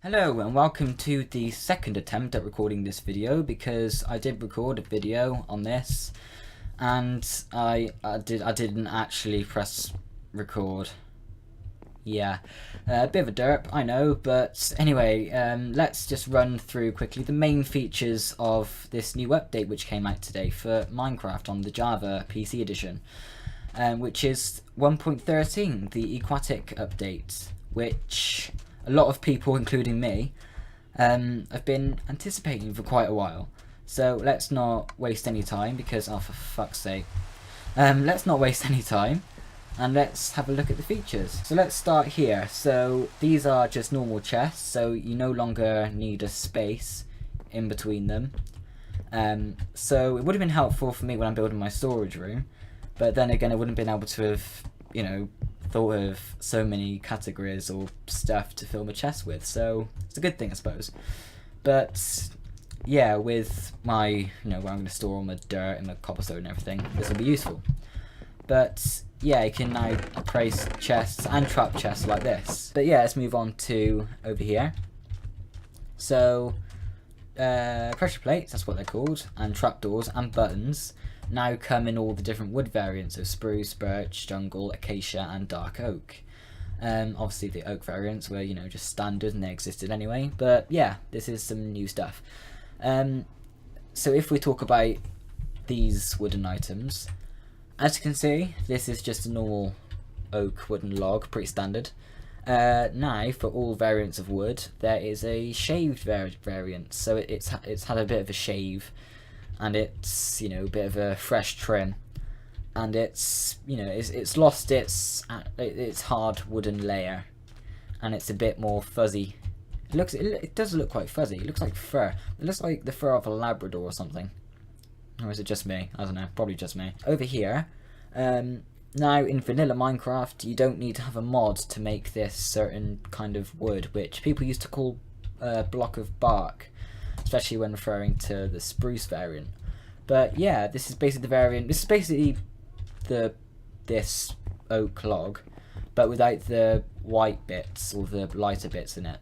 Hello and welcome to the second attempt at recording this video, because I did record a video on this and I didn't actually press record. Yeah, a bit of a derp, I know, but anyway, let's just run through quickly the main features of this new update which came out today for Minecraft on the Java PC edition, which is 1.13, the Aquatic update, which a lot of people, including me, have been anticipating for quite a while. So let's not waste any time, because, oh for fuck's sake, let's not waste any time and let's have a look at the features. So let's start here. So these are just normal chests, so you no longer need a space in between them. So it would have been helpful for me when I'm building my storage room, but then again I wouldn't have been able to have, thought of so many categories or stuff to fill my chest with, so it's a good thing, I suppose. But yeah, with my, where I'm going to store all my dirt and my cobblestone and everything, this will be useful. But yeah, you can now place chests and trap chests like this. But yeah, let's move on to over here. So pressure plates, that's what they're called, and trapdoors and buttons now come in all the different wood variants of spruce, birch, jungle, acacia and dark oak. Obviously the oak variants were, just standard and they existed anyway, but yeah, this is some new stuff. So if we talk about these wooden items, as you can see, this is just a normal oak wooden log, pretty standard. Now, for all variants of wood, there is a shaved variant, so it's had a bit of a shave, and it's a bit of a fresh trim, and it's it's lost its hard wooden layer, and it's a bit more fuzzy. It does look quite fuzzy. It looks like fur. It looks like the fur of a Labrador or something. Or is it just me? I don't know. Probably just me. Over here, now in vanilla Minecraft, you don't need to have a mod to make this certain kind of wood, which people used to call block of bark, especially when referring to the spruce variant. But yeah, this is basically the variant. This is basically this oak log, but without the white bits or the lighter bits in it.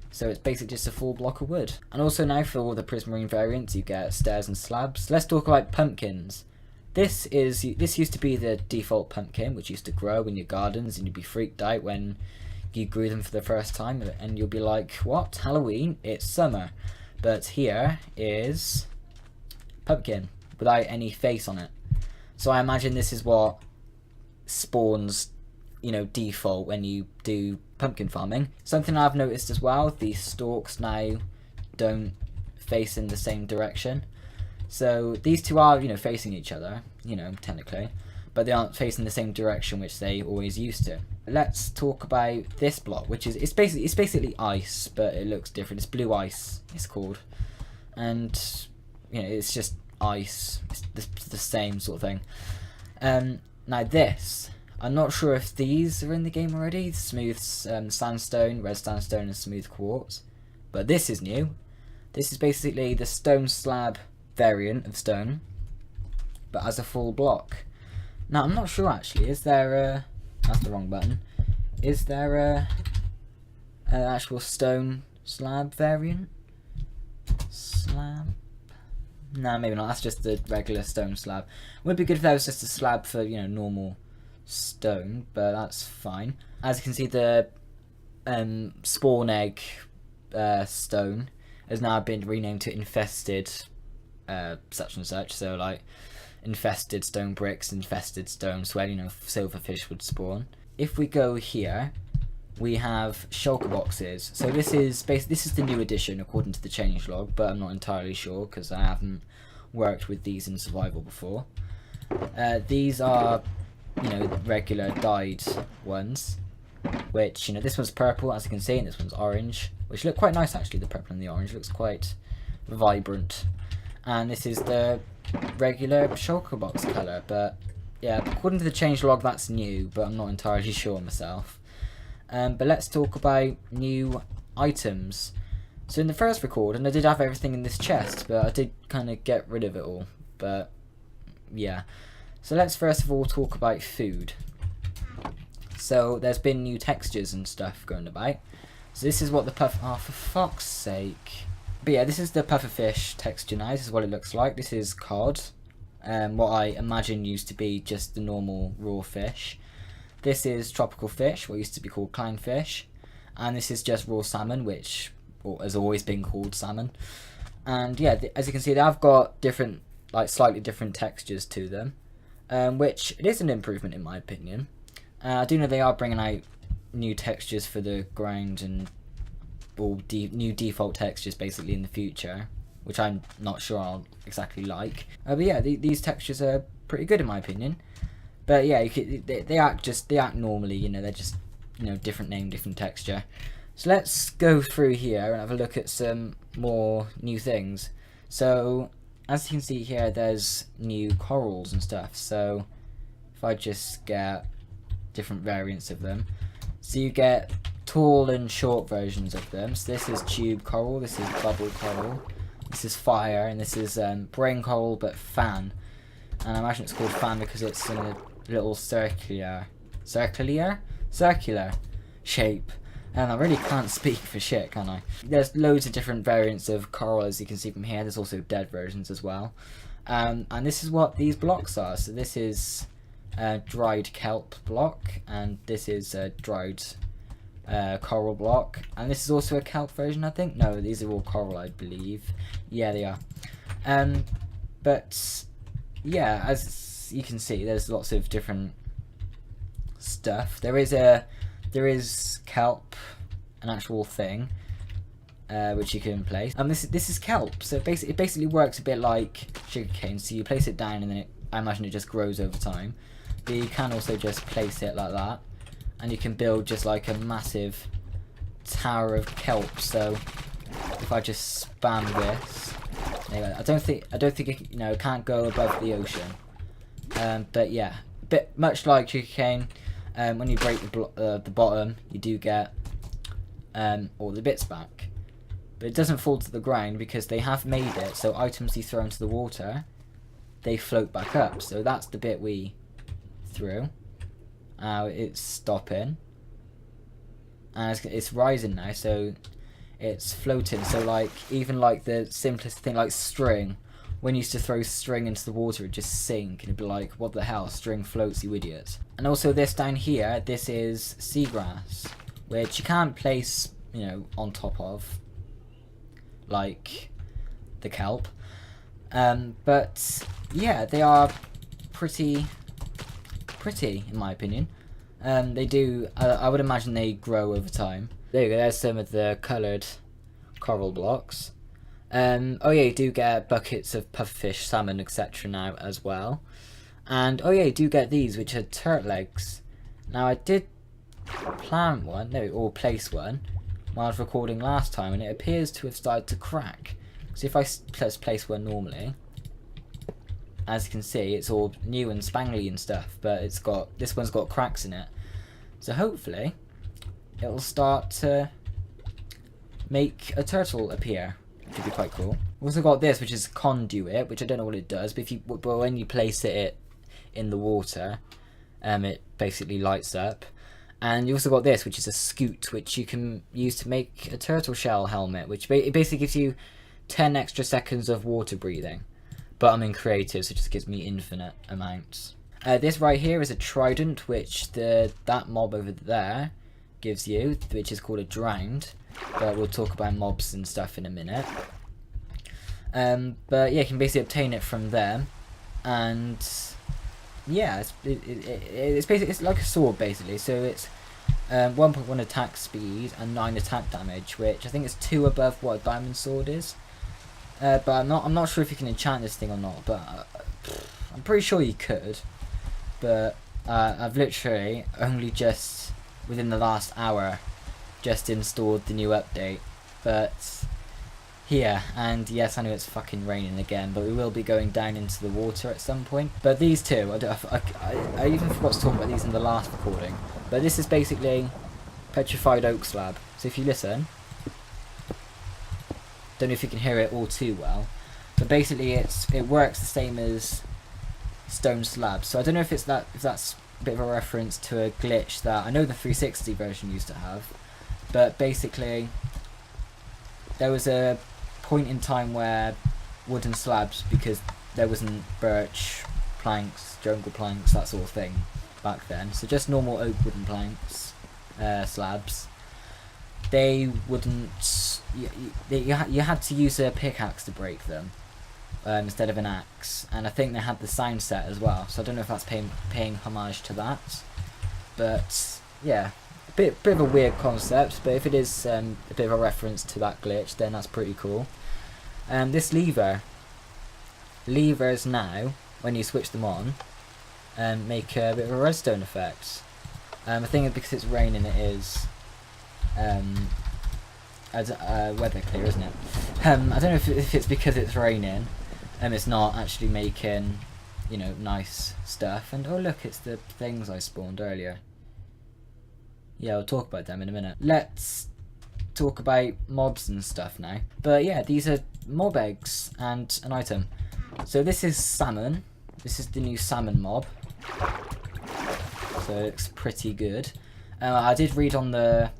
So it's basically just a full block of wood. And also now for all the prismarine variants, you get stairs and slabs. Let's talk about pumpkins. This used to be the default pumpkin, which used to grow in your gardens, and you'd be freaked out when you grew them for the first time, and you'll be like, what? Halloween? It's summer. But here is pumpkin without any face on it. So I imagine this is what spawns, default when you do pumpkin farming. Something I've noticed as well, the stalks now don't face in the same direction. So these two are, facing each other, technically, but they aren't facing the same direction which they always used to. Let's talk about this block, which is it's basically ice, but it looks different. It's blue ice, it's called, and it's just ice. It's the same sort of thing. Now this, I'm not sure if these are in the game already. Smooth sandstone, red sandstone, and smooth quartz, but this is new. This is basically the stone slab variant of stone, but as a full block. Now I'm not sure actually, is there a, that's the wrong button, is there a actual stone slab variant? Slab? No, maybe not, that's just the regular stone slab. Would be good if that was just a slab for, normal stone, but that's fine. As you can see, the spawn egg stone has now been renamed to infested such and such, so like infested stone bricks, infested stones where silverfish would spawn. If we go here, we have shulker boxes. So this is the new edition according to the changelog, but I'm not entirely sure because I haven't worked with these in survival before. These are the regular dyed ones, which this one's purple, as you can see, and this one's orange, which look quite nice actually. The purple and the orange looks quite vibrant. And this is the regular shulker box colour, but yeah, according to the changelog that's new, but I'm not entirely sure myself. But let's talk about new items. So in the first recording I did have everything in this chest, but I did kind of get rid of it all, but yeah. So let's first of all talk about food. So there's been new textures and stuff going about. So this is what the puff... Oh, for fuck's sake. But yeah, this is the pufferfish texture now. This is what it looks like. This is cod. What I imagine used to be just the normal raw fish. This is tropical fish, what used to be called clownfish. And this is just raw salmon, which has always been called salmon. And yeah, as you can see, they have got different, like slightly different textures to them. Which it is an improvement in my opinion. I do know they are bringing out new textures for the ground and all new default textures basically in the future, which I'm not sure I'll exactly like. But yeah, these textures are pretty good in my opinion. But yeah, they act normally. You know, they're just, you know, different name, different texture. So let's go through here and have a look at some more new things. So as you can see here, there's new corals and stuff. So if I just get different variants of them, so you get tall and short versions of them. So this is tube coral, this is bubble coral, this is fire, and this is brain coral but fan. And I imagine it's called fan because it's in a little circular shape. And I really can't speak for shit, can I? There's loads of different variants of coral, as you can see from here. There's also dead versions as well. And this is what these blocks are. So this is a dried kelp block, and this is a dried coral block. And this is also a kelp version, I think. No, these are all coral, I believe. Yeah, they are. But yeah, as you can see, there's lots of different stuff. There is kelp, an actual thing, which you can place. This is kelp, so it basically works a bit like sugarcane. So you place it down, and then I imagine it just grows over time. But you can also just place it like that, and you can build just like a massive tower of kelp. So if I just spam this, I don't think it, you know, can't go above the ocean. But yeah, much like sugarcane. When you break the bottom, you do get all the bits back. But it doesn't fall to the ground because they have made it so items you throw into the water, they float back up. So that's the bit we threw. It's stopping. And it's rising now, so it's floating. So like, even like the simplest thing like string, when you used to throw string into the water, it'd just sink, and it'd be like, what the hell, string floats, you idiot. And also this down here, this is seagrass, which you can't place, you know, on top of, like the kelp. But yeah, they are pretty in my opinion. They do, I would imagine they grow over time. There you go, there's some of the coloured coral blocks. Oh yeah, you do get buckets of pufferfish, salmon, etc. now as well. And oh yeah, you do get these, which are turtle eggs. Now I did plant one, no, or place one, while I was recording last time, and it appears to have started to crack. So if I place one normally, as you can see, it's all new and spangly and stuff, but this one's got cracks in it. So hopefully, it'll start to make a turtle appear. Which would be quite cool. We've also got this, which is conduit, which I don't know what it does, but when you place it in the water, it basically lights up. And you also got this, which is a scoot, which you can use to make a turtle shell helmet, which it basically gives you 10 extra seconds of water breathing. But I'm in creative, so it just gives me infinite amounts. This right here is a trident, which that mob over there gives you, which is called a drowned. But we'll talk about mobs and stuff in a minute. But yeah, you can basically obtain it from them, and yeah, it's basically, it's like a sword basically. So it's 1.1 attack speed and 9 attack damage, which I think is 2 above what a diamond sword is. But I'm not sure if you can enchant this thing or not. But I'm pretty sure you could. But I've literally only just within the last hour just installed the new update. But here, and yes, I know it's fucking raining again, but we will be going down into the water at some point. But these two, I even forgot to talk about these in the last recording. But this is basically petrified oak slab. So if you listen, don't know if you can hear it all too well, but basically it works the same as stone slabs. So I don't know if that's a bit of a reference to a glitch that I know the 360 version used to have, But basically, there was a point in time where wooden slabs, because there wasn't birch planks, jungle planks, that sort of thing back then, so just normal oak wooden planks, slabs, they wouldn't, you had to use a pickaxe to break them, instead of an axe. And I think they had the sound set as well, so I don't know if that's paying homage to that. But yeah, a bit of a weird concept, but if it is a bit of a reference to that glitch, then that's pretty cool. This levers now, when you switch them on, make a bit of a redstone effect. I think because it's raining, it is weather clear, isn't it? I don't know if it's because it's raining, it's not actually making, you know, nice stuff. And oh look, it's the things I spawned earlier. Yeah, I'll talk about them in a minute. Let's talk about mobs and stuff now. But yeah, these are mob eggs and an item. So this is salmon. This is the new salmon mob. So it looks pretty good. I did read on the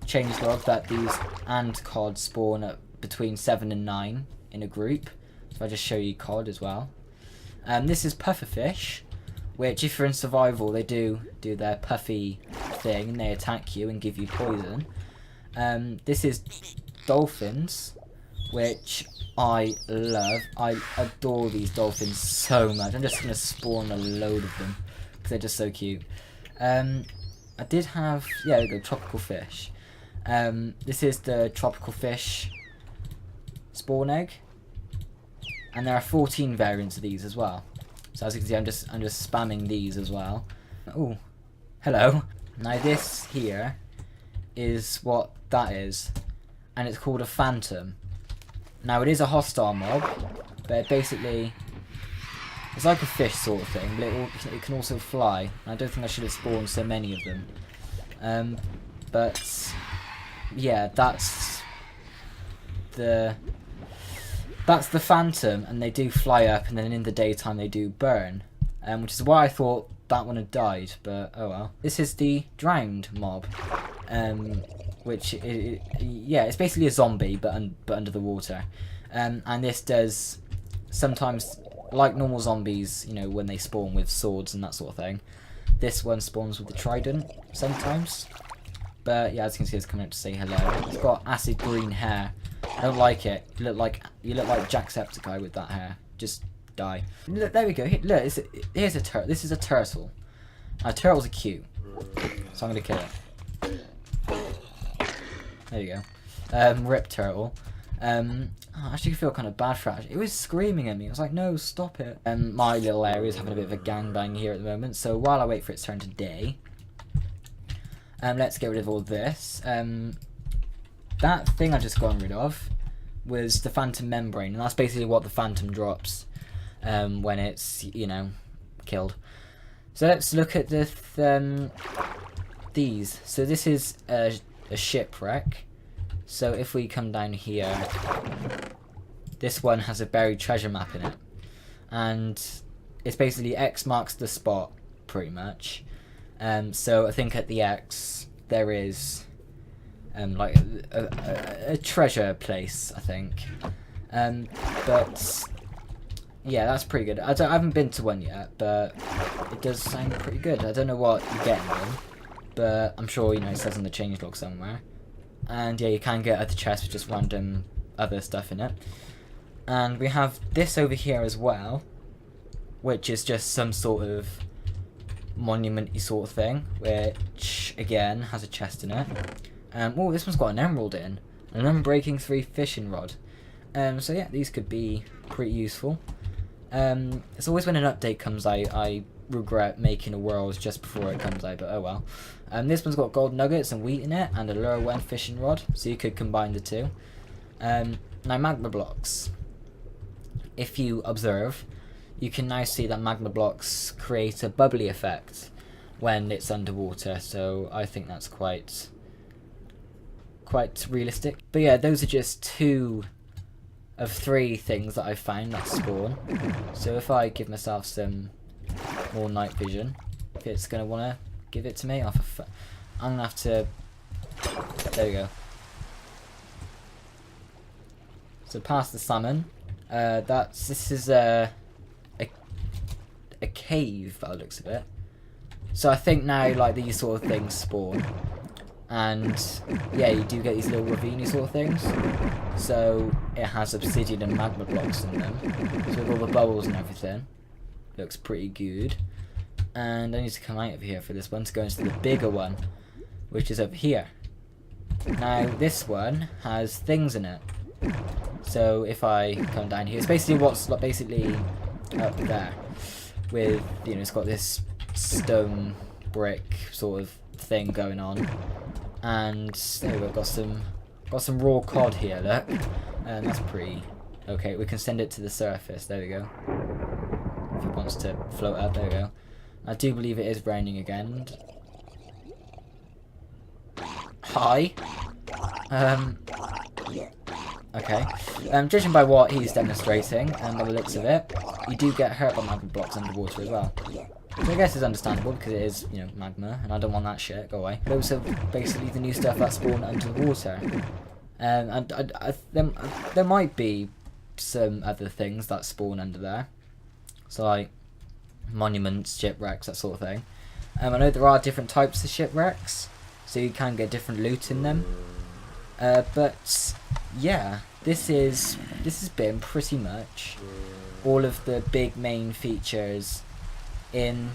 changelog that these and cod spawn at between 7 and 9 in a group. So I'll just show you cod as well. This is pufferfish, which if you're in survival, they do their puffy thing and they attack you and give you poison. This is dolphins, which I love. I adore these dolphins so much. I'm just going to spawn a load of them because they're just so cute. I did have, yeah, there we go, tropical fish. This is the tropical fish spawn egg, and there are 14 variants of these as well. So as you can see, I'm just spamming these as well. Oh, hello. Now this here is what that is, and it's called a phantom. Now it is a hostile mob, but it basically, it's like a fish sort of thing, but it can also fly. And I don't think I should have spawned so many of them. But yeah, that's the phantom, and they do fly up, and then in the daytime they do burn, which is why I thought that one had died. But oh well. This is the drowned mob, which yeah, it's basically a zombie but under the water, and this does sometimes, like normal zombies, you know, when they spawn with swords and that sort of thing. This one spawns with the trident sometimes. But yeah, as you can see, it's coming up to say hello. It's got acid green hair. I don't like it. You look like Jacksepticeye with that hair. Just die. Look, there we go. Look, here's a turtle. This is a turtle. Turtles are cute, so I'm gonna kill it. There you go. Rip turtle. I actually feel kind of bad for it. It was screaming at me. I was like, no, stop it. My little area is having a bit of a gangbang here at the moment. So while I wait for it to turn to day, let's get rid of all this. That thing I just got rid of was the phantom membrane, and that's basically what the phantom drops when it's, you know, killed. So let's look at these. So this is a shipwreck. So if we come down here, this one has a buried treasure map in it, and it's basically X marks the spot, pretty much. So I think at the X there is like a treasure place, I think. But yeah, that's pretty good. I haven't been to one yet, but it does sound pretty good. I don't know what you get in them, but I'm sure, you know, it says in the changelog somewhere. And yeah, you can get other chests with just random other stuff in it. And we have this over here as well, which is just some sort of monument-y sort of thing, which again has a chest in it. Oh, this one's got an emerald in, an unbreaking 3 fishing rod. So yeah, these could be pretty useful. It's always when an update comes out, I regret making a world just before it comes out, but oh well. This one's got gold nuggets and wheat in it, and a lure wen fishing rod, so you could combine the two. Now magma blocks. If you observe, you can now see that magma blocks create a bubbly effect when it's underwater, so I think that's quite realistic. But yeah, those are just 2 of 3 things that I've found that spawn. So if I give myself some more night vision, if it's going to want to give it to me, I'm going to have to There we go. So past the salmon. This is a cave by the looks of it. So I think now like these sort of things spawn. And yeah, you do get these little ravine sort of things. So it has obsidian and magma blocks in them. So with all the bubbles and everything. Looks pretty good. And I need to come out of here for this one to go into the bigger one, which is over here. Now this one has things in it. So if I come down here, it's basically what's basically up there. With, you know, it's got this stone brick sort of thing going on. And there we go, got some raw cod here, look. And that's pretty okay. We can send it to the surface, there we go. If it wants to float up, there we go. I do believe it is raining again. Hi. Okay. Judging by what he's demonstrating, and by the looks of it, you do get hurt by magma blocks underwater as well. Which I guess is understandable, because it is, you know, magma, and I don't want that shit, go away. Those are basically the new stuff that spawn under the water. And there might be some other things that spawn under there. So like, monuments, shipwrecks, that sort of thing. I know there are different types of shipwrecks, so you can get different loot in them. But yeah, this has been pretty much all of the big main features in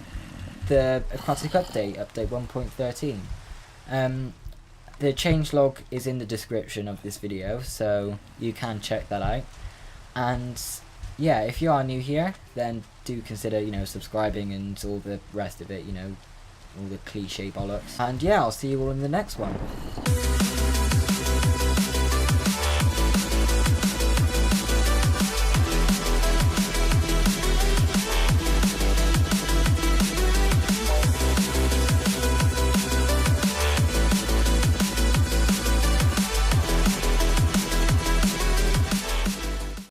the Aquatic update 1.13. The changelog is in the description of this video, so you can check that out. And yeah, if you are new here, then do consider, you know, subscribing and all the rest of it, you know, all the cliche bollocks. And yeah, I'll see you all in the next one.